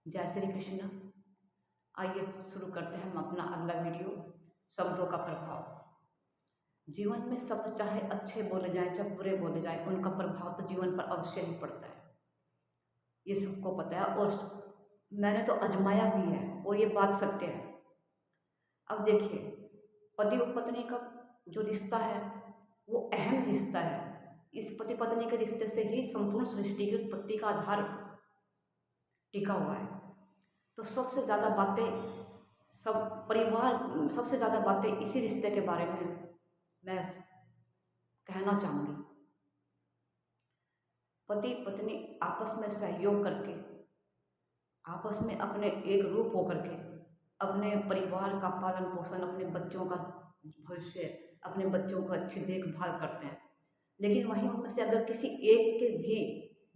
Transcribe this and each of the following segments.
जय श्री कृष्ण। आइए शुरू करते हैं हम अपना अगला वीडियो। शब्दों का प्रभाव। जीवन में शब्द चाहे अच्छे बोले जाएं चाहे बुरे बोले जाएं, उनका प्रभाव तो जीवन पर अवश्य ही पड़ता है, ये सबको पता है। और मैंने तो आजमाया भी है और ये बात सत्य है। अब देखिए, पति और पत्नी का जो रिश्ता है वो अहम रिश्ता है। इस पति पत्नी के रिश्ते से ही संपूर्ण सृष्टि की उत्पत्ति का आधार टिका हुआ है। तो सबसे ज़्यादा बातें सबसे ज़्यादा बातें इसी रिश्ते के बारे में मैं कहना चाहूँगी। पति पत्नी आपस में सहयोग करके, आपस में अपने एक रूप होकर के अपने परिवार का पालन पोषण, अपने बच्चों का भविष्य, अपने बच्चों को अच्छी देखभाल करते हैं। लेकिन वहीं उनमें से अगर किसी एक के भी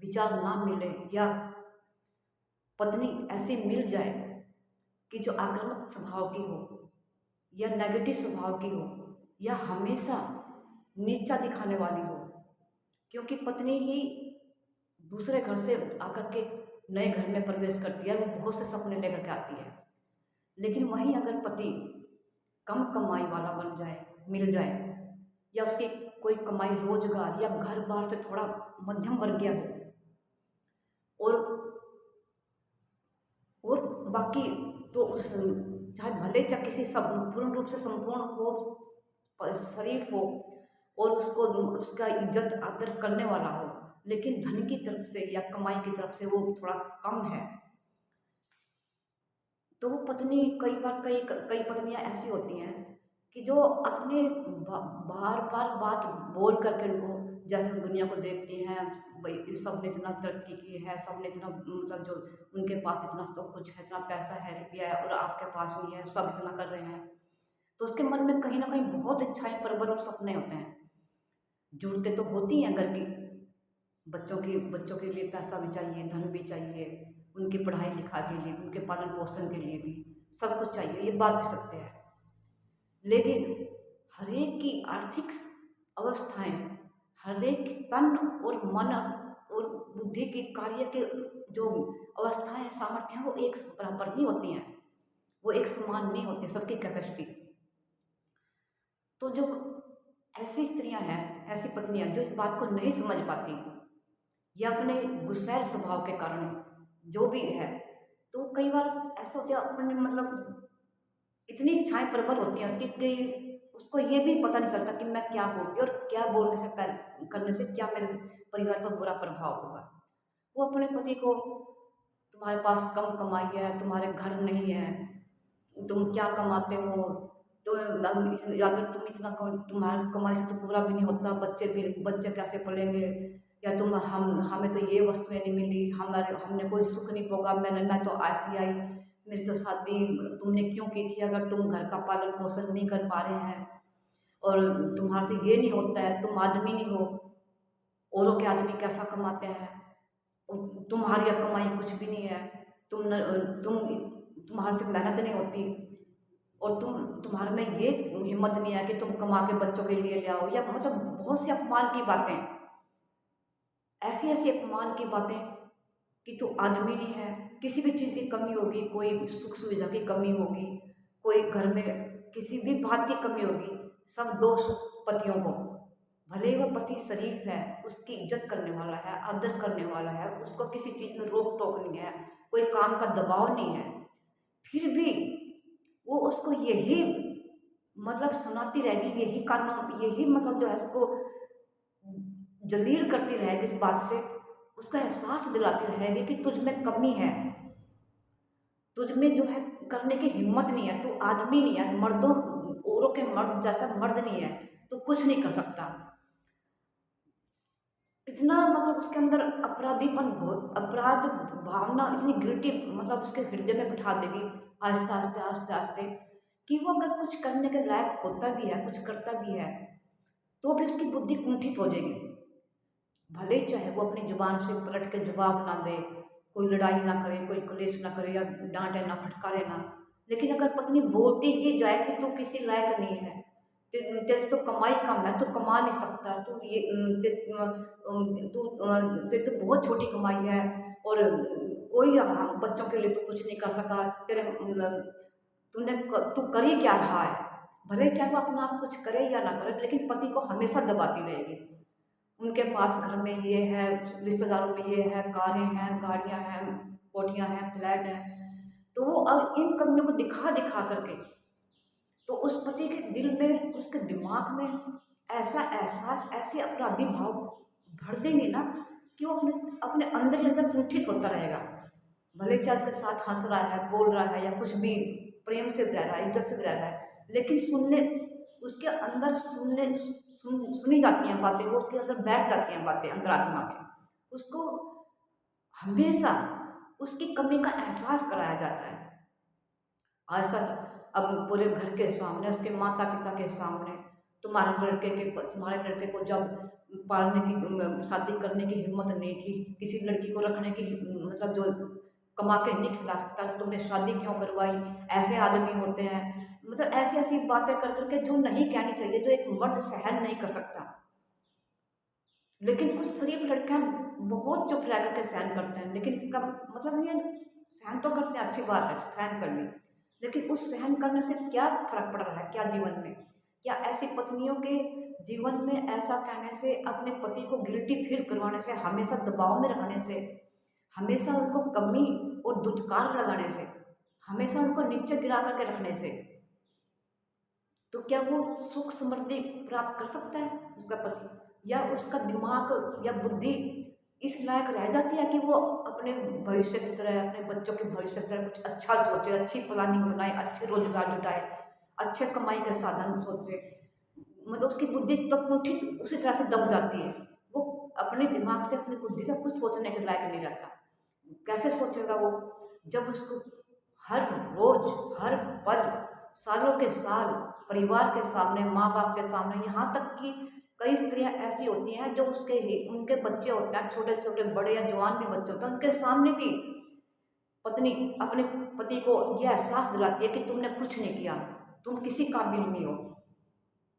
विचार ना मिले या पत्नी ऐसी मिल जाए कि जो आक्रामक स्वभाव की हो या नेगेटिव स्वभाव की हो या हमेशा नीचा दिखाने वाली हो, क्योंकि पत्नी ही दूसरे घर से आकर के नए घर में प्रवेश करती है, वो बहुत से सपने लेकर के आती है। लेकिन वहीं अगर पति कम कमाई वाला बन जाए, मिल जाए, या उसकी कोई कमाई रोजगार या घर बार से थोड़ा मध्यम वर्गीय हो और बाकी तो उस चाहे भले चाहे किसी पूर्ण रूप से संपूर्ण हो, शरीफ हो और उसको उसका इज्जत आदर करने वाला हो, लेकिन धन की तरफ से या कमाई की तरफ से वो थोड़ा कम है, तो वो पत्नी कई पत्नियां ऐसी होती हैं कि जो अपने बार बार बात बोल करके उनको, जैसे हम दुनिया को देखती हैं, भाई सबने इतना तरक्की की है, सबने इतना मतलब जो उनके पास इतना सब कुछ है, इतना पैसा है, रुपया है, और आपके पास नहीं है, सब इतना कर रहे हैं, तो उसके मन में कहीं ना कहीं बहुत इच्छाएं प्रबल और सपने होते हैं। जरूरतें तो होती हैं घर की, बच्चों के लिए पैसा भी चाहिए, धन भी चाहिए, उनकी पढ़ाई लिखाई के लिए, उनके पालन पोषण के लिए भी सब कुछ चाहिए, ये बात भी सत्य है। लेकिन हरेक की आर्थिक अवस्थाएं, हरेक तन और मन और बुद्धि की कार्य के जो अवस्थाएं, सामर्थ्य हैं, वो एक बराबर नहीं होती हैं, वो एक समान नहीं होती सबकी कैपेसिटी। तो जो ऐसी स्त्रियां हैं, ऐसी पत्नियां जो इस बात को नहीं समझ पाती या अपने गुस्सैल स्वभाव के कारण जो भी है, तो कई बार ऐसा होता है अपने मतलब इतनी इच्छाएं प्रबल होती हैं उसको ये भी पता नहीं चलता कि मैं क्या बोलती और क्या बोलने से पहले करने से क्या मेरे परिवार पर बुरा प्रभाव होगा। वो अपने पति को, तुम्हारे पास कम कमाई है, तुम्हारे घर नहीं है, तुम क्या कमाते हो, तो अगर तुम इतना तुम्हारी कमाई से तो पूरा भी नहीं होता, बच्चे कैसे पलेंगे, या हमें तो ये वस्तुएं नहीं मिली, हमने कोई सुख नहीं भोगा, मैं तो ऐसी आई, मेरी तो शादी तुमने क्यों की थी अगर तुम घर का पालन पोषण नहीं कर पा रहे हैं, और तुम्हारे से ये नहीं होता है, तुम आदमी नहीं हो, औरों के आदमी कैसा कमाते हैं, तुम्हारी कमाई कुछ भी नहीं है, तुम्हारे से मेहनत नहीं होती, और तुम्हारे में ये हिम्मत नहीं है कि तुम कमा के बच्चों के लिए ले आओ, या मतलब बहुत सी अपमान की बातें, ऐसी ऐसी अपमान की बातें कि तू आदमी नहीं है, किसी भी चीज़ की कमी होगी, कोई सुख सुविधा की कमी होगी, कोई घर में किसी भी बात की कमी होगी, सब दोष पतियों को। भले ही वो पति शरीफ है, उसकी इज्जत करने वाला है, आदर करने वाला है, उसको किसी चीज़ में रोक टोक नहीं है, कोई काम का दबाव नहीं है, फिर भी वो उसको यही मतलब सुनाती रहेगी, यही कानून, यही मतलब जो है उसको जलील करती रहेगी इस बात से, उसका एहसास दिलाती रहेगी कि तुझ में कमी है, तुझ में जो है करने की हिम्मत नहीं है, तू आदमी नहीं है, औरों के मर्द जैसा मर्द नहीं है, तो कुछ नहीं कर सकता। इतना मतलब उसके अंदर अपराध भावना इतनी गिल्टी मतलब उसके हृदय में बिठा देगी आहिस्ते आहिस्ते आहिस्ते आहिस्ते, कि वो अगर कुछ करने के लायक होता भी है, कुछ करता भी है, तो भी उसकी बुद्धि कुंठित हो जाएगी। भले ही चाहे वो अपनी जुबान से पलट के जवाब ना दे, कोई लड़ाई ना करे, कोई क्लेश ना करे, या डांटे ना, फटकारे ना, लेकिन अगर पत्नी बोलती ही जाए कि तू किसी लायक नहीं है, तेरे तो कमाई कम है, तू कमा नहीं सकता, तू तेरी तो बहुत छोटी कमाई है, और कोई हम बच्चों के लिए तो कुछ नहीं कर सका, तेरे तू कर ही क्या रहा है। भले चाहे वो अपना आप कुछ करे या ना करे, लेकिन पति को हमेशा दबाती रहेगी। उनके पास घर में ये है, रिश्तेदारों में ये है, कारें हैं, गाड़ियां हैं, कोठियां हैं, फ्लैट है। तो वो अब इन कमियों को दिखा दिखा करके, तो उस पति के दिल में, उसके दिमाग में ऐसा एहसास, ऐसे अपराधी भाव भर देंगे ना कि वो अपने अपने अंदर ही अंदर कुंठित होता रहेगा। भले चाहे उसके साथ हंस रहा है, बोल रहा है, या कुछ भी प्रेम से रह रहा है, इज्जत से रह रहा है, लेकिन सुनने उसके अंदर सुनी जाती हैं बातें, वो उसके अंदर बैठ जाती हैं बातें अंतरात्मा में। उसको हमेशा उसकी कमी का एहसास कराया जाता है। ऐसा अब पूरे घर के सामने, उसके माता पिता के सामने, तुम्हारे लड़के को जब पालने की शादी करने की हिम्मत नहीं थी, किसी लड़की को रखने की मतलब जो कमा के नहीं खिला सकता, तो तुमने शादी क्यों करवाई, ऐसे आदमी होते हैं। मतलब ऐसी ऐसी बातें कर करके जो नहीं कहनी चाहिए, जो एक मर्द सहन नहीं कर सकता। लेकिन कुछ शरीफ लड़कियां बहुत चुप रह करके सहन करते हैं, लेकिन इसका मतलब ये सहन तो करते हैं, अच्छी बात है सहन करनी, लेकिन उस सहन करने से क्या फर्क पड़ रहा है, क्या जीवन में, क्या ऐसी पत्नियों के जीवन में ऐसा कहने से, अपने पति को गिल्टी फील करवाने से, हमेशा दबाव में रखने से, हमेशा उनको कमी और दुत्कार लगाने से, हमेशा उनको नीचे गिरा करके रखने से, तो क्या वो सुख समृद्धि प्राप्त कर सकता है उसका पति, या उसका दिमाग या बुद्धि इस लायक रह जाती है कि वो अपने भविष्य की तरह, अपने बच्चों के भविष्य की तरह कुछ अच्छा सोचे, अच्छी प्लानिंग बनाए, अच्छे रोजगार जुटाए, अच्छे कमाई के साधन सोचे। मतलब उसकी बुद्धि तो कुंठित उसी तरह से दब जाती है। वो अपने दिमाग से, अपनी बुद्धि से कुछ सोचने के लायक नहीं रहता। कैसे सोचेगा वो, जब उसको हर रोज, हर पल, सालों के साल परिवार के सामने, माँ बाप के सामने, यहाँ तक कि कई स्त्रियां ऐसी होती हैं जो उनके बच्चे होते हैं, छोटे छोटे, बड़े या जवान भी बच्चे होते हैं, उनके सामने भी पत्नी अपने पति को यह एहसास दिलाती है कि तुमने कुछ नहीं किया, तुम किसी काबिल नहीं हो।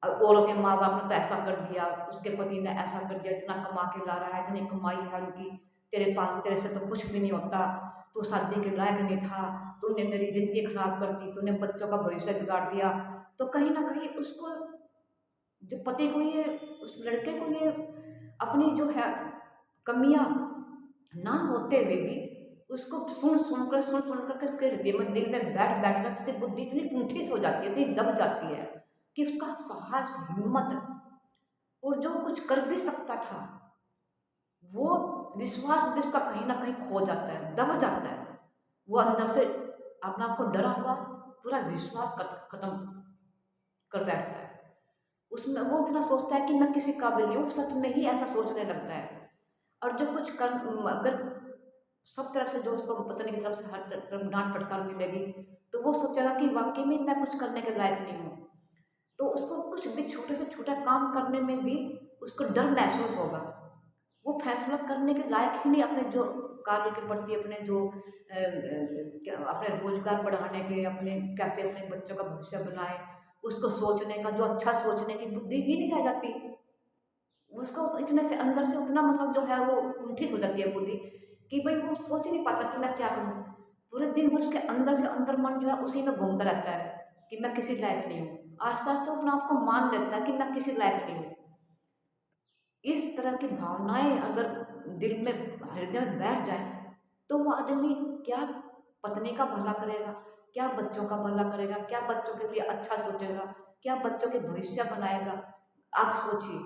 और औरों के माँ बाप ने तो ऐसा कर दिया, उसके पति ने ऐसा कर दिया, इतना कमा के ला रहा है, इतनी कमाई है उनकी, तेरे पास, तेरे से तो कुछ भी नहीं होता, तू शादी के लायक नहीं था, तूने मेरी जिंदगी खराब कर दी, तूने बच्चों का भविष्य बिगाड़ दिया। तो कहीं ना कहीं उसको, जो पति को ये, उस लड़के को ये अपनी जो है कमियां ना होते हुए भी उसको सुन सुन कर उसके दिल में बैठ बैठ कर उसकी बुद्धि इतनी कुंठित हो जाती है, इतनी दब जाती है कि उसका साहस, हिम्मत और जो कुछ कर भी सकता था, वो विश्वास भी उसका कहीं ना कहीं खो जाता है, दब जाता है। वो अंदर से अपना आप को डरा हुआ पूरा विश्वास खत्म कर बैठता है। उसमें वो इतना सोचता है कि मैं किसी काबिल नहीं हूँ, सच में ही ऐसा सोचने लगता है। और जो कुछ कर, अगर सब तरफ से जो उसको पत्नी की तरफ से हर तरफ डांट फटकार मिलेगी, तो वो सोचेगा कि वाकई में मैं कुछ करने के लायक नहीं हूँ। तो उसको कुछ भी छोटे से छोटा काम करने में भी उसको डर महसूस होगा। वो फैसला करने के लायक ही नहीं, अपने जो कार्य के प्रति, अपने जो अपने रोजगार बढ़ाने के, अपने कैसे अपने बच्चों का भविष्य बनाए, उसको सोचने का, जो अच्छा सोचने की बुद्धि ही नहीं रह जाती। उसको इसमें से अंदर से उतना मतलब जो है वो कुंठित हो जाती है बुद्धि, कि भाई वो सोच ही नहीं पाता कि मैं क्या करूँ। पूरे दिन भर उसके अंदर से अंतर मन जो है उसी में घूमता रहता है कि मैं किसी लायक नहीं हूँ। आस्ते आस्ते अपने आप को मान लेता है कि मैं किसी लायक नहीं हूँ। इस तरह की भावनाएं अगर दिल में, हृदय में बैठ जाए, तो वो आदमी क्या पत्नी का भला करेगा, क्या बच्चों का भला करेगा, क्या बच्चों के लिए अच्छा सोचेगा, क्या बच्चों के भविष्य बनाएगा। आप सोचिए,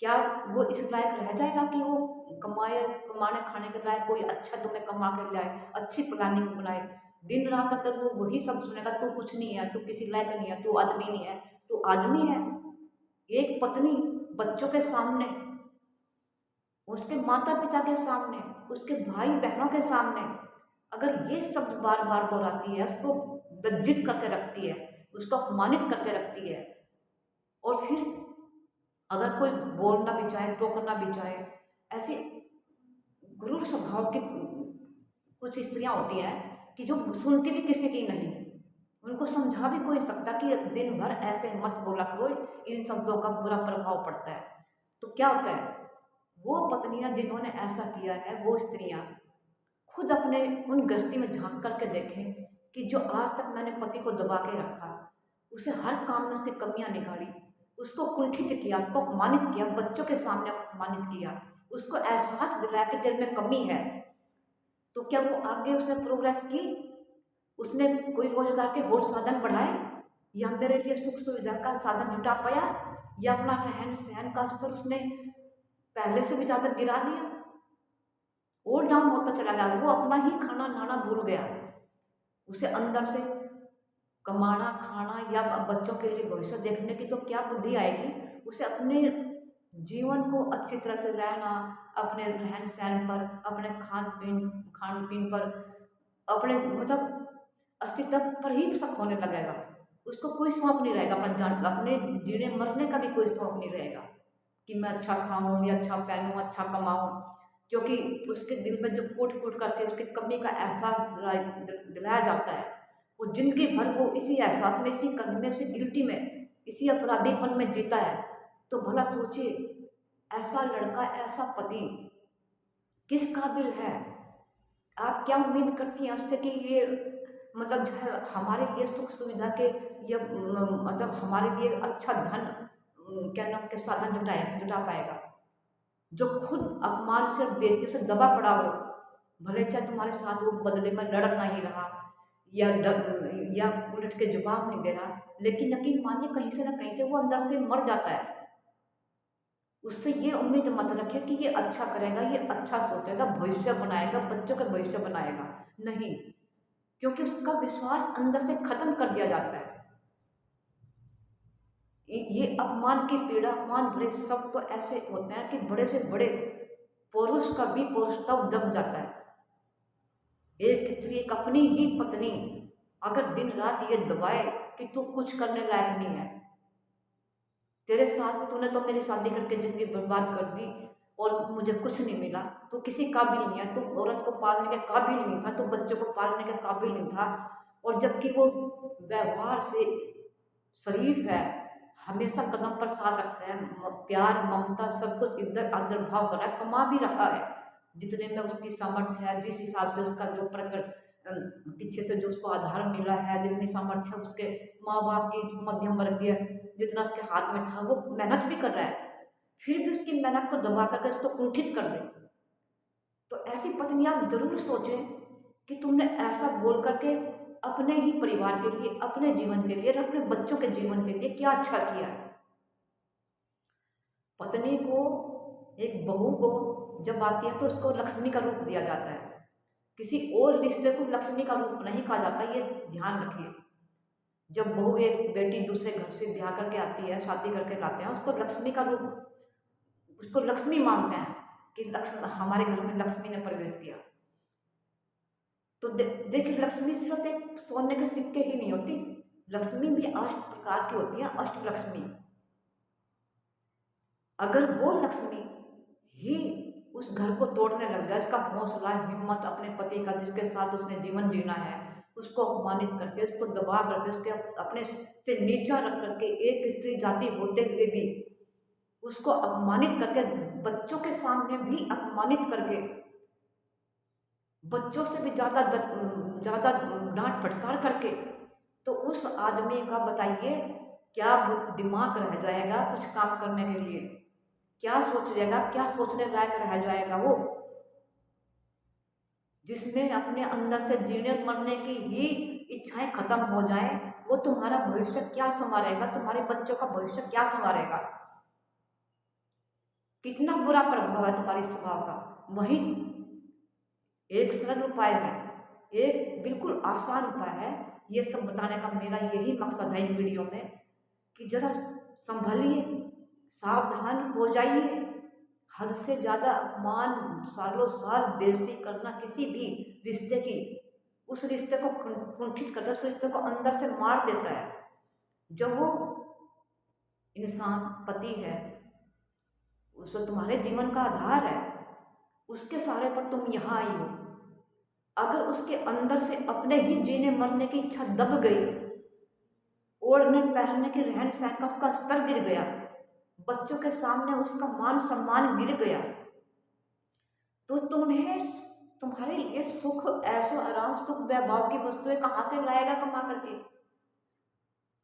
क्या वो इस लायक रह जाएगा कि वो कमाने खाने के लायक कोई अच्छा तुम्हें कमा के लाए, अच्छी प्लानिंग बनाए। दिन रात अगर वो वही सब सुनेगा, तू कुछ नहीं है, तू किसी लायक नहीं है, तू आदमी नहीं है, तू आदमी है। एक पत्नी बच्चों के सामने, उसके माता पिता के सामने, उसके भाई बहनों के सामने अगर ये शब्द बार बार दोहराती है, उसको लज्जित करके रखती है, उसको अपमानित करके रखती है, और फिर अगर कोई बोलना भी चाहे, टोकना भी चाहे, ऐसे क्रूर स्वभाव की कुछ स्त्रियां होती हैं कि जो सुनती भी किसी की नहीं, उनको समझा भी कोई नहीं सकता कि दिन भर ऐसे मत बोला करो, इन शब्दों का बुरा प्रभाव पड़ता है। तो क्या होता है, वो पत्नियां जिन्होंने ऐसा किया है, वो स्त्रियां खुद अपने उन गृहस्थी में झांक करके देखें कि जो आज तक मैंने पति को दबा के रखा, उसे हर काम में उसकी कमियां निकाली, उसको कुंठित किया, उसको अपमानित किया, बच्चों के सामने अपमानित किया, उसको एहसास दिलाया कि तेरे में कमी है, तो क्या वो आगे उसने प्रोग्रेस की? उसने कोई रोजगार के और साधन बढ़ाए, या मेरे लिए सुख सुविधा का साधन जुटा पाया, या अपना रहन सहन का स्तर उसने पहले से भी ज़्यादा गिरा दिया, और डाउन होता चला गया? वो अपना ही खाना नाना भूल गया। उसे अंदर से कमाना खाना या बच्चों के लिए भविष्य देखने की तो क्या बुद्धि आएगी? उसे अपने जीवन को अच्छी तरह से रहना, अपने रहन सहन पर, अपने खान पीन पर, अपने मतलब अस्तित्व पर ही शक होने लगेगा। उसको कोई शौक नहीं रहेगा, अपने जीने मरने का भी कोई शौक नहीं रहेगा कि मैं अच्छा खाऊं या अच्छा पहनूं, अच्छा कमाऊं, क्योंकि उसके दिल में जो कूट कूट करके उसकी कमी का एहसास दिलाया जाता है, वो जिंदगी भर वो इसी एहसास में, इसी कमी में, इसी गिल्टी में, इसी अपराधीपन में जीता है। तो भला सोचिए, ऐसा लड़का, ऐसा पति किस काबिल है? आप क्या उम्मीद करती हैं उससे कि ये मतलब जो है हमारे लिए सुख सुविधा के, ये मतलब हमारे लिए अच्छा धन, क्या नाम के साधन जुटा पाएगा, जो खुद अपमान से बेइज्जती से दबा पड़ा हो, भले चाहे तुम्हारे साथ वो बदले में लड़ नहीं रहा या उलट के जवाब नहीं दे रहा, लेकिन यकीन मानिए कहीं से ना कहीं से वो अंदर से मर जाता है। उससे ये उम्मीद मत रखिए कि ये अच्छा करेगा, ये अच्छा सोचेगा, भविष्य बनाएगा, बच्चों का भविष्य बनाएगा, नहीं, क्योंकि उसका विश्वास अंदर से खत्म कर दिया जाता है। ये अपमान की पीड़ा, अपमान भरे शब्द तो ऐसे होते हैं कि बड़े से बड़े पुरुष का भी पुरुष तब दब जाता है। एक स्त्री, एक अपनी ही पत्नी अगर दिन रात ये दबाए कि तू कुछ करने लायक नहीं है, तेरे साथ तूने तो मेरी शादी करके जिंदगी बर्बाद कर दी और मुझे कुछ नहीं मिला, तू किसी काबिल नहीं है, तू औरत को पालने के काबिल नहीं था, तू बच्चों को पालने के काबिल नहीं था, और जबकि वो व्यवहार से शरीफ है, हमेशा कदम पर साथ रखता है, प्यार ममता सब कुछ इधर आदर भाव कर रहा है, कमा भी रहा है जितने में उसकी सामर्थ्य है, जिस हिसाब से उसका जो प्रकट पीछे से जो उसको आधार मिला है, जितनी सामर्थ्य उसके माँ बाप की मध्यम वर्गीय जितना उसके हाथ में था, वो मेहनत भी कर रहा है, फिर भी उसकी मेहनत को दबा करके उसको कुंठित कर दे। तो ऐसी पत्नियां जरूर सोचें कि तुमने ऐसा बोल करके अपने ही परिवार के लिए, अपने जीवन के लिए और अपने बच्चों के जीवन के लिए क्या अच्छा किया है। पत्नी को, एक बहू को जब आती है तो उसको लक्ष्मी का रूप दिया जाता है, किसी और रिश्ते को लक्ष्मी का रूप नहीं कहा जाता, ये ध्यान रखिए। जब बहू, एक बेटी दूसरे घर से ब्याह करके आती है, शादी करके लाते हैं, उसको लक्ष्मी का रूप, उसको लक्ष्मी मानते हैं कि लक्ष्मी, हमारे घर में लक्ष्मी ने प्रवेश किया। तो देखिए, लक्ष्मी सिर्फ एक सोने के सिक्के ही नहीं होती, लक्ष्मी भी 8 प्रकार की होती है, अष्ट लक्ष्मी। अगर वो लक्ष्मी ही उस घर को तोड़ने लग जाए, उसका हौसला हिम्मत अपने पति का, जिसके साथ उसने जीवन जीना है, उसको अपमानित करके, उसको दबा करके, उसके अपने से नीचा रख करके, एक स्त्री जाति होते हुए भी उसको अपमानित करके, बच्चों के सामने भी अपमानित करके, बच्चों से भी ज़्यादा डांट फटकार करके, तो उस आदमी का बताइए क्या दिमाग रह जाएगा कुछ काम करने के लिए? क्या सोच लेगा, क्या सोचने लायक रह जाएगा वो, जिसमें अपने अंदर से जीने मरने की ही इच्छाएं खत्म हो जाए? वो तुम्हारा भविष्य क्या संवारेगा, तुम्हारे बच्चों का भविष्य क्या संवारेगा? कितना बुरा प्रभाव है तुम्हारे स्वभाव का। वहीं एक सरल उपाय है, एक बिल्कुल आसान उपाय है, ये सब बताने का मेरा यही मकसद है इन वीडियो में, कि जरा संभलिए, सावधान हो जाइए। हद से ज़्यादा अपमान, सालों साल बेइज्जती करना किसी भी रिश्ते की, उस रिश्ते को कुंठित करता है, उस रिश्ते को अंदर से मार देता है। जब वो इंसान पति है, उसको तुम्हारे जीवन का आधार है, उसके सहारे पर तुम यहाँ आई हो, अगर उसके अंदर से अपने ही जीने मरने की इच्छा दब गई, ओढ़ने पहनने के रहन सहन का उसका स्तर गिर गया, बच्चों के सामने उसका मान सम्मान गिर गया, तो तुम्हें तुम्हारे लिए सुख, ऐशो आराम, सुख वैभव की वस्तुएं कहाँ से लाएगा कमा करके?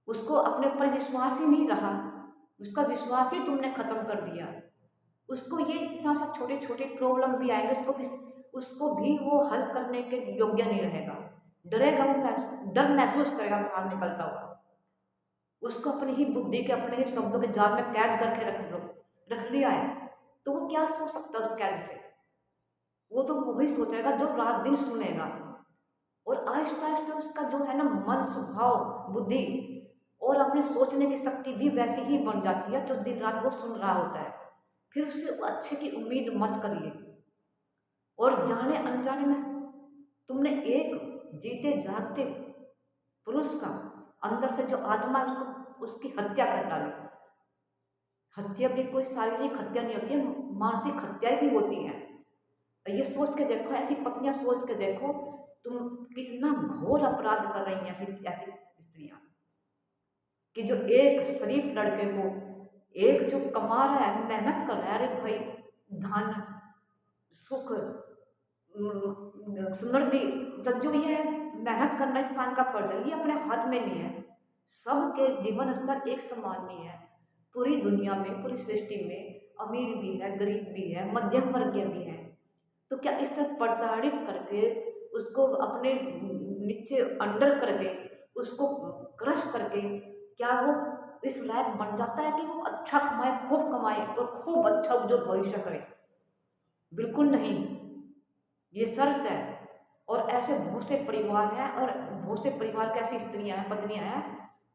उसको अपने पर विश्वास ही नहीं रहा, उसका विश्वास ही तुमने खत्म कर दिया। उसको ये इतना सा छोटे छोटे प्रॉब्लम भी आएंगे, उसको भी वो हल करने के योग्य नहीं रहेगा। डरेगा, वो डर महसूस करेगा बाहर निकलता हुआ। उसको अपनी ही बुद्धि के, अपने ही शब्दों के जाल में कैद करके रख लिया है। तो वो क्या सोच सकता है उस कैद से? वो तो वही सोचेगा जो रात दिन सुनेगा। और आहिस्ता आहिस्ता उसका जो है ना मन, स्वभाव, बुद्धि और अपने सोचने की शक्ति भी वैसी ही बन जाती है जो दिन रात वो सुन रहा होता है। फिर उससे अच्छे की उम्मीद मत करिए। और जाने अनजाने में तुमने एक जीते जागते पुरुष का अंदर से जो आत्मा है उसको, उसकी हत्या कर डाली। हत्या भी कोई शारीरिक हत्या नहीं होती है, मानसिक हत्याएं भी होती हैं। ये सोच के देखो, ऐसी पत्नियां सोच के देखो, तुम कितना घोर अपराध कर रही हैं ऐसी ऐसी स्त्रियां, कि जो एक शरीफ लड़के को, एक जो कमा रहा है, मेहनत कर रहा है, अरे भाई धन, सुख, समृद्धि, सब जो ये है, मेहनत करना इंसान का फर्ज है, ये अपने हाथ में नहीं है। सबके जीवन स्तर एक समान नहीं है। पूरी दुनिया में, पूरी सृष्टि में अमीर भी है, गरीब भी है, मध्यम वर्गीय भी है। तो क्या इस तरह प्रताड़ित करके, उसको अपने नीचे अंडर करके, उसको क्रश करके, क्या वो इस लायक बन जाता है कि वो अच्छा कमाए और खूब अच्छा जो भविष्य करे? बिल्कुल नहीं। ये शर्त है। और ऐसे बहुत से परिवार हैं, और बहुत से परिवार की ऐसी स्त्रियां हैं, पत्नियां हैं,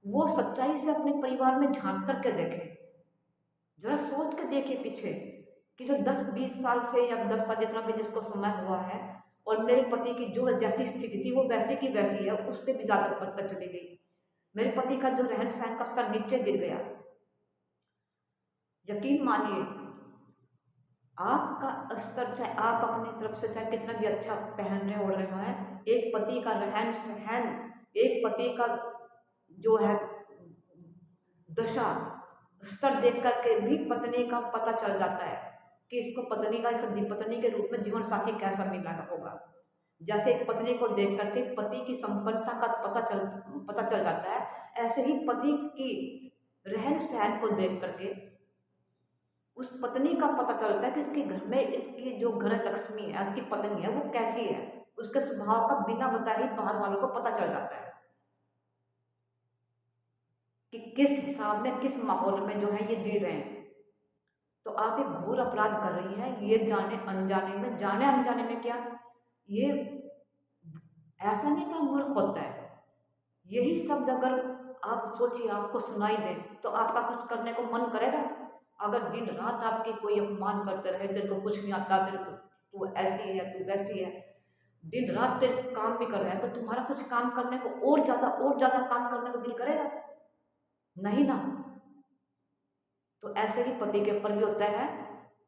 वो सच्चाई से अपने परिवार में झांक करके देखें, जरा सोच के देखे पीछे, कि जो 10-20 साल से या 10 साल जितना भी जिसको समय हुआ है, और मेरे पति की जो जैसी स्थिति थी वो वैसी की वैसी है, उससे भी ज़्यादा बदतर चली गई। मेरे पति का जो रहन सहन का स्तर नीचे गिर गया। यकीन मानिए, आपका स्तर, चाहे आप अपनी तरफ से चाहे कितना भी अच्छा पहन रहे ओढ़ रहे हैं, एक पति का रहन सहन, एक पति का जो है दशा, स्तर देख करके भी पत्नी का पता चल जाता है कि इसको पत्नी का, इसका पत्नी के रूप में जीवन साथी कैसा मिला होगा। जैसे एक पत्नी को देख करके पति की संपन्नता का पता चल जाता है, ऐसे ही पति की रहन सहन को देख करके उस पत्नी का पता चलता है कि इसके घर में, इसकी जो घर लक्ष्मी है, उसकी पत्नी है, वो कैसी है। उसके स्वभाव का बिना बताए ही बाहर वालों को पता चल जाता है कि किस हिसाब में, किस माहौल में जो है ये जी रहे हैं। तो आप एक घोर अपराध कर रही हैं, ये जाने अनजाने में। जाने अनजाने में क्या, ये ऐसा नहीं था मूर्ख होता है। यही शब्द अगर आप सोचिए, आपको सुनाई दे, तो आपका कुछ करने को मन करेगा? अगर दिन रात आपकी कोई अपमान करते रहे, तेरे को कुछ नहीं आता, तेरे को तू ऐसी है, तू वैसी है, दिन रात तेरे काम भी कर रहा है, तो तुम्हारा कुछ काम करने को, और ज़्यादा काम करने को दिल करेगा? नहीं ना। तो ऐसे ही पति के ऊपर भी होता है।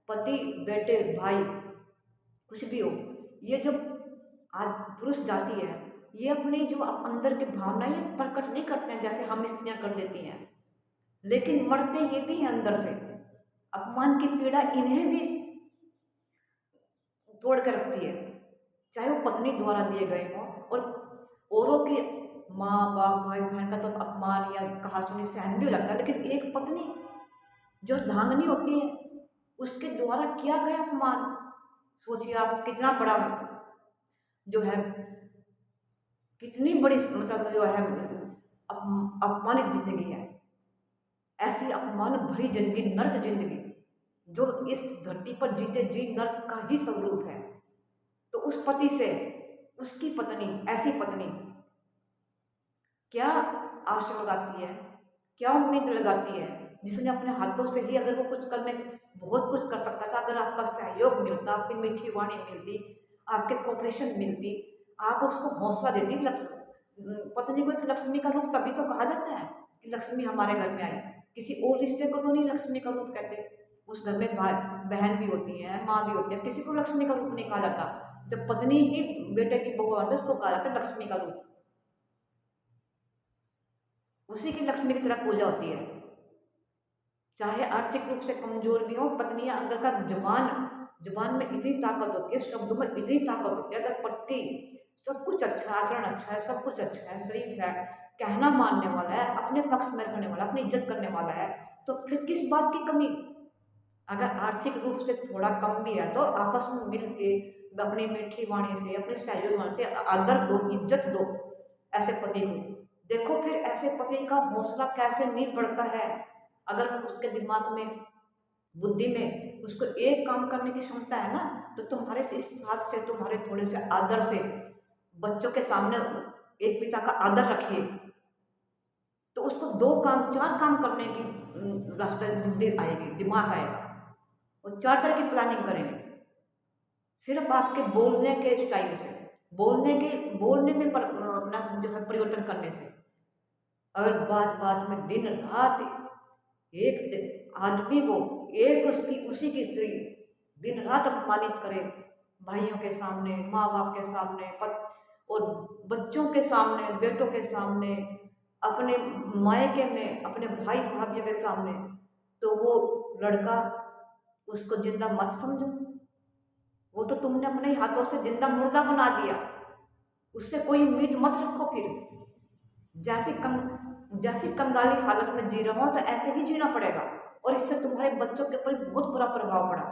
पति, बेटे, भाई, कुछ भी हो, ये जब आज पुरुष जाती है, ये अपनी जो अंदर की भावना ये प्रकट नहीं करते हैं जैसे हम स्त्रियां कर देती हैं, लेकिन मरते ये भी हैं अंदर से। अपमान की पीड़ा इन्हें भी तोड़ कर रखती है, चाहे वो पत्नी द्वारा दिए गए हों। और औरों के माँ बाप, भाई बहन का तो अपमान या कहा सुनी सहन भी लगता है, लेकिन एक पत्नी जो धांगनी होती है, उसके द्वारा किया गया अपमान, सोचिए आप कितना बड़ा जो है, कितनी बड़ी मतलब जो है अपमानित जिंदगी है। ऐसी अपमान भरी जिंदगी, नर्क जिंदगी, जो इस धरती पर जीते जी नर्क का ही स्वरूप है। तो उस पति से उसकी पत्नी, ऐसी पत्नी क्या आशा लगाती है, क्या उम्मीद लगाती है, जिसने अपने हाथों से ही अगर वो कुछ करने, बहुत कुछ कर सकता था, अगर आपका सहयोग मिलता, आपकी मीठी वाणी मिलती, आपके कोऑपरेशन मिलती, आप उसको हौसला देती। पत्नी को एक लक्ष्मी का रूप तभी तो कहा जाता है कि लक्ष्मी हमारे घर में आई। किसी और रिश्ते को तो नहीं लक्ष्मी का रूप कहते। उस घर में भाई बहन भी होती है, माँ भी होती है, किसी को लक्ष्मी का रूप नहीं कहा जाता। जब पत्नी ही बेटे की बहू आती है, उसको कहा जाता है लक्ष्मी का रूप। उसी की लक्ष्मी की तरह पूजा होती है। चाहे आर्थिक रूप से कमजोर भी हो, पत्नियां अगर का जवान जुबान में इतनी ताकत होती है, शब्दों में इतनी ताकत होती है। अगर पति सब कुछ अच्छा है, आचरण अच्छा है, सब कुछ अच्छा है, शरीफ है, कहना मानने वाला है, अपने पक्ष में रखने वाला, अपनी इज्जत करने वाला है, तो फिर किस बात की कमी? अगर आर्थिक रूप से थोड़ा कम भी है तो आपस में मिल के अपनी मीठी वाणी से, अपने सहयोग वाणी से आदर दो, इज्जत दो ऐसे पति को। देखो फिर ऐसे पति का हौसला कैसे नींव पड़ता है। अगर उसके दिमाग में, बुद्धि में उसको एक काम करने की क्षमता है ना, तो तुम्हारे इस साथ से, तुम्हारे थोड़े से आदर से बच्चों के सामने एक पिता का आदर रखिए, तो उसको दो काम, चार काम करने की रास्ते बुद्धि आएगी, दिमाग आएगा। वो चार तरह की प्लानिंग करेंगे सिर्फ आपके बोलने के स्टाइल से, बोलने में अपना जो है परिवर्तन करने से। अगर बात बात में दिन रात आदमी को, एक उसी की स्त्री दिन रात अपमानित करे, भाइयों के सामने, माँ बाप के सामने, और बच्चों के सामने, बेटों के सामने, अपने मायके में अपने भाई भाभियों के सामने, तो वो लड़का, उसको जिंदा मत समझो। वो तो तुमने अपने हाथों से जिंदा मुर्दा बना दिया। उससे कोई उम्मीद मत रखो फिर। जैसी कंगाली हालत में जी रहा हो तो ऐसे ही जीना पड़ेगा, और इससे तुम्हारे बच्चों के ऊपर बहुत बुरा प्रभाव पड़ा।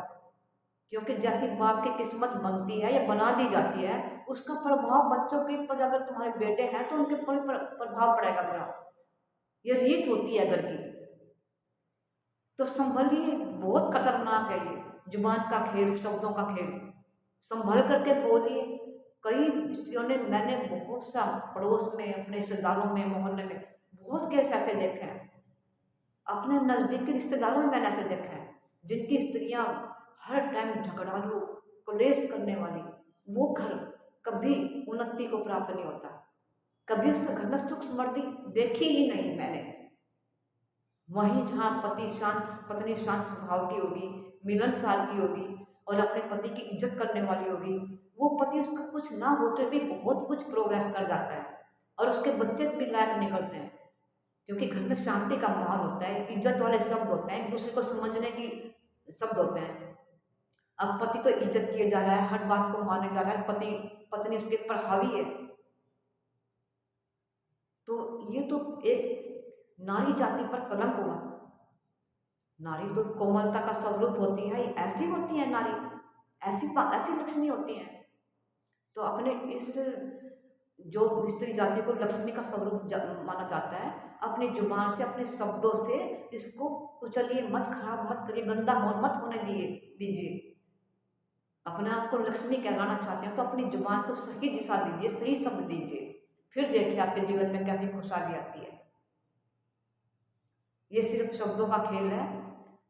क्योंकि जैसी बाप की किस्मत बनती है या बना दी जाती है, उसका प्रभाव बच्चों के ऊपर, अगर तुम्हारे बेटे हैं तो उनके ऊपर प्रभाव पड़ेगा बुरा। ये रीत होती है घर की। तो संभलिए, बहुत खतरनाक है ये जुबान का खेल, शब्दों का खेल। संभल करके बोलिए। कई स्त्रियों ने, मैंने बहुत सा पड़ोस में, अपने रिश्तेदारों में, मोहल्ले में बहुत केस ऐसे देखे हैं, अपने नज़दीकी रिश्तेदारों में मैंने ऐसे देखा है, जिनकी स्त्रियां हर टाइम झगड़ालू, क्लेश करने वाली, वो घर कभी उन्नति को प्राप्त नहीं होता। कभी उस घर में सुख समृद्धि देखी ही नहीं मैंने। वहीं जहाँ पत्नी शांत स्वभाव की होगी, मिलनसार की होगी, और अपने पति की इज्जत करने वाली होगी, वो पति उसका कुछ ना होते भी बहुत कुछ प्रोग्रेस कर जाता है, और उसके बच्चे भी लायक निकलते हैं। क्योंकि घर में शांति का माहौल होता है, इज्जत वाले शब्द होते हैं, एक दूसरे को समझने की शब्द होते हैं। अब पति तो इज्जत किए जा रहा है, हर बात को माने जा रहा है, पत्नी उसके ऊपर हावी है, तो ये तो एक नारी जाति पर कलंक हुआ। नारी तो कोमलता का स्वरूप होती है, ऐसी होती है नारी, ऐसी लक्ष्मी होती है। तो अपने इस, जो स्त्री जाति को लक्ष्मी का स्वरूप माना जाता है, अपनी जुबान से, अपने शब्दों से इसको कुचलिए मत, खराब मत करिए, गंदा मत होने दीजिए। अपने आप को लक्ष्मी कहलाना चाहते हैं तो अपनी जुबान को सही दिशा दीजिए, सही शब्द दीजिए, फिर देखिए आपके जीवन में कैसी खुशहाली आती है। ये सिर्फ शब्दों का खेल है,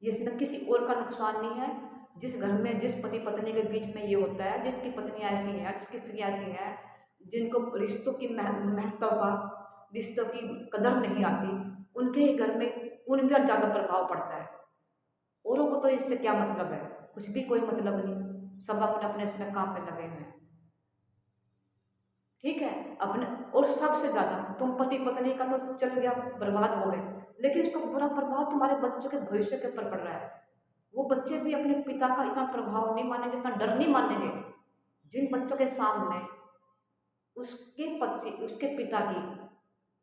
ये इसमें किसी और का नुकसान नहीं है। जिस घर में, जिस पति पत्नी के बीच में ये होता है, जिसकी पत्नियां ऐसी हैं, जिसकी स्त्रियां ऐसी हैं, जिनको रिश्तों की महत्व का, रिश्तों की कदर नहीं आती, उनके ही घर में उन पर ज़्यादा प्रभाव पड़ता है। औरों को तो इससे क्या मतलब है, कुछ भी कोई मतलब नहीं, सब अपने अपने इसमें काम में लगे हुए हैं। ठीक है, अपने, और सबसे ज्यादा तुम पति पत्नी का तो चल गया, बर्बाद हो गए, लेकिन इसका बुरा प्रभाव तुम्हारे बच्चों के भविष्य के ऊपर पड़ रहा है। वो बच्चे भी अपने पिता का इतना प्रभाव नहीं मानेंगे, इतना डर नहीं मानेंगे। जिन बच्चों के सामने उसके पिता की,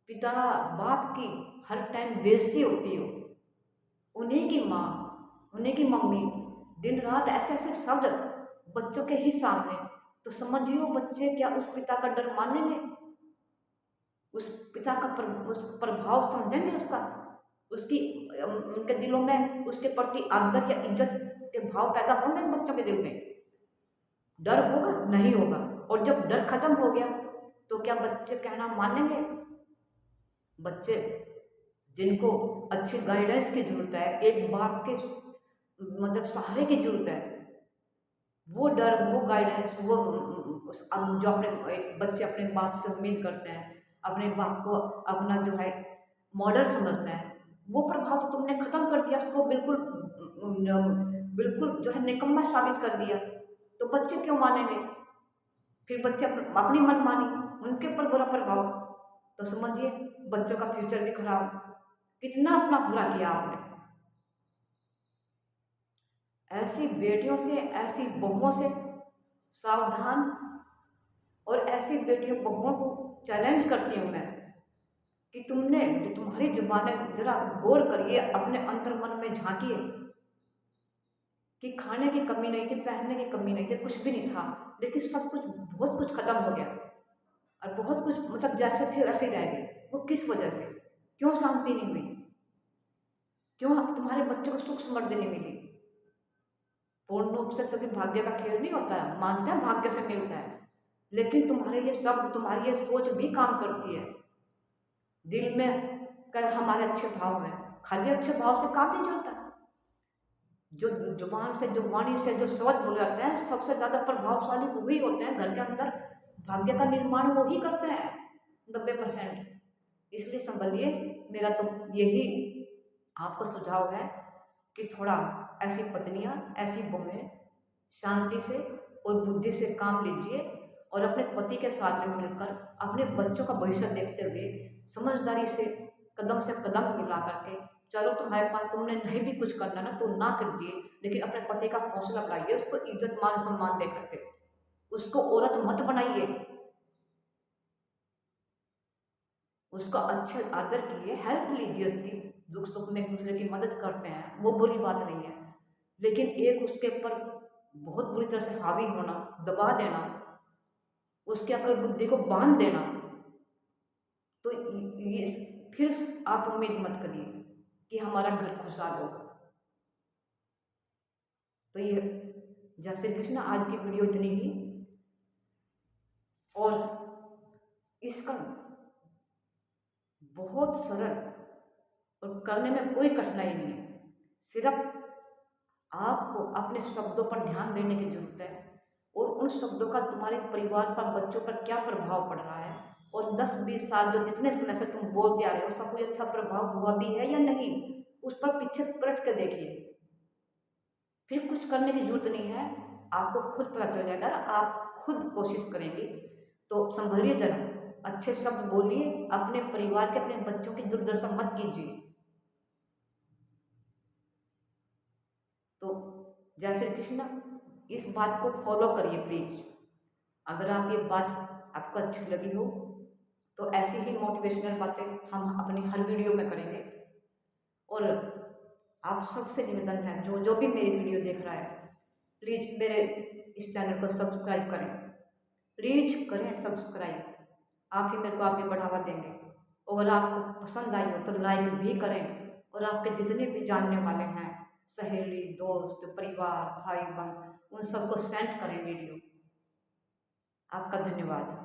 पिता बाप की हर टाइम बेइज्जती होती हो, उन्हीं की माँ, उन्हीं की मम्मी दिन रात ऐसे ऐसे शब्द बच्चों के ही सामने, तो समझियो बच्चे क्या उस पिता का डर मानेंगे? उस पिता का उस प्रभाव समझेंगे उसका, उसकी उनके दिलों में उसके प्रति आदर या इज्जत के भाव पैदा होंगे बच्चों के दिल में? डर होगा? नहीं होगा। और जब डर खत्म हो गया तो क्या बच्चे कहना मानेंगे? बच्चे जिनको अच्छी गाइडेंस की जरूरत है, एक बाप के मतलब सहारे की जरूरत है, वो डर, वो गाइडेंस, वो जो अपने एक बच्चे अपने बाप से उम्मीद करते हैं, अपने बाप को अपना जो है मॉडल समझते हैं, वो प्रभाव तो तुमने खत्म कर दिया, उसको बिल्कुल बिल्कुल जो है निकम्मा साबित कर दिया। तो बच्चे क्यों मानेंगे? फिर बच्चे अपनी मनमानी, उनके ऊपर बुरा प्रभाव, तो समझिए बच्चों का फ्यूचर भी खराब। कितना अपना बुरा किया आपने। ऐसी बेटियों से, ऐसी बहुओं से सावधान। और ऐसी बेटियों बहुओं को चैलेंज करती हूँ मैं कि तुमने जो तुम्हारी जुबानें, जरा गौर करिए, अपने अंतर मन में झांकिए कि खाने की कमी नहीं थी, पहनने की कमी नहीं थी, कुछ भी नहीं था, लेकिन सब कुछ, बहुत कुछ खत्म हो गया और बहुत कुछ मतलब जैसे थे वैसे ही रह गए। वो किस वजह से? क्यों शांति नहीं हुई? क्यों तुम्हारे बच्चों को सुख समृद्धि नहीं मिली? पूर्ण रूप से सभी भाग्य का खेल नहीं होता है, मानते हैं भाग्य से मिलता है, लेकिन तुम्हारे ये शब्द, तुम्हारी ये सोच भी काम करती है। दिल में कर हमारे अच्छे भाव में, खाली अच्छे भाव से काम नहीं चलता। जो जुबान से, जो वाणी से जो शब्द बोले जाते हैं, सबसे ज़्यादा प्रभावशाली वही होते हैं। घर के अंदर भाग्य का निर्माण वही करते हैं 90%। इसलिए संभलिए। मेरा तो यही आपको सुझाव है कि थोड़ा ऐसी पत्नियां, ऐसी बहुएं शांति से और बुद्धि से काम लीजिए और अपने पति के साथ में मिलकर अपने बच्चों का भविष्य देखते हुए समझदारी से कदम मिला करके चलो। तुम्हारे पास, तुमने नहीं भी कुछ करना ना तो ना कीजिए, लेकिन अपने पति का हौसला बढ़ाइए, उसको इज्जत मान सम्मान दे करके, उसको औरत मत बनाइए, उसका अच्छे आदर कीजिए, हेल्प लीजिए उसकी, दुख सुख में एक दूसरे की मदद करते हैं, वो बुरी बात नहीं है। लेकिन एक उसके ऊपर बहुत बुरी तरह से हावी होना, दबा देना, उसके अकल बुद्धि को बांध देना, तो ये फिर आप उम्मीद मत करिए कि हमारा घर खुशहाल होगा। तो ये जय श्री कृष्ण। आज की वीडियो इतनी ही। और इसका बहुत सरल और करने में कोई कठिनाई नहीं है। सिर्फ आपको अपने शब्दों पर ध्यान देने की जरूरत है और उन शब्दों का तुम्हारे परिवार पर, बच्चों पर क्या प्रभाव पड़ रहा है, और 10-20 साल जो जितने समय से तुम बोलते आ रहे हो, उसका कोई अच्छा प्रभाव हुआ भी है या नहीं, उस पर पीछे पलट के देखिए। फिर कुछ करने की जरूरत नहीं है, आपको खुद पता चल जाएगा। आप खुद कोशिश करेंगे तो संभलिए जरा, अच्छे शब्द बोलिए, अपने परिवार के, अपने बच्चों की दुर्दशा मत कीजिए। तो जय श्री कृष्ण। इस बात को फॉलो करिए प्लीज। अगर आप ये बात आपको अच्छी लगी हो तो ऐसी ही मोटिवेशनल बातें हम अपनी हर वीडियो में करेंगे। और आप सबसे निवेदन है, जो जो भी मेरी वीडियो देख रहा है, प्लीज़ मेरे इस चैनल को सब्सक्राइब करें, प्लीज करें सब्सक्राइब। आप ही मेरे को आगे बढ़ावा देंगे। अगर आपको पसंद आई हो तो लाइक भी करें, और आपके जितने भी जानने वाले हैं, सहेली, दोस्त, परिवार, भाई बहन, उन सबको सेंड करें वीडियो। आपका धन्यवाद।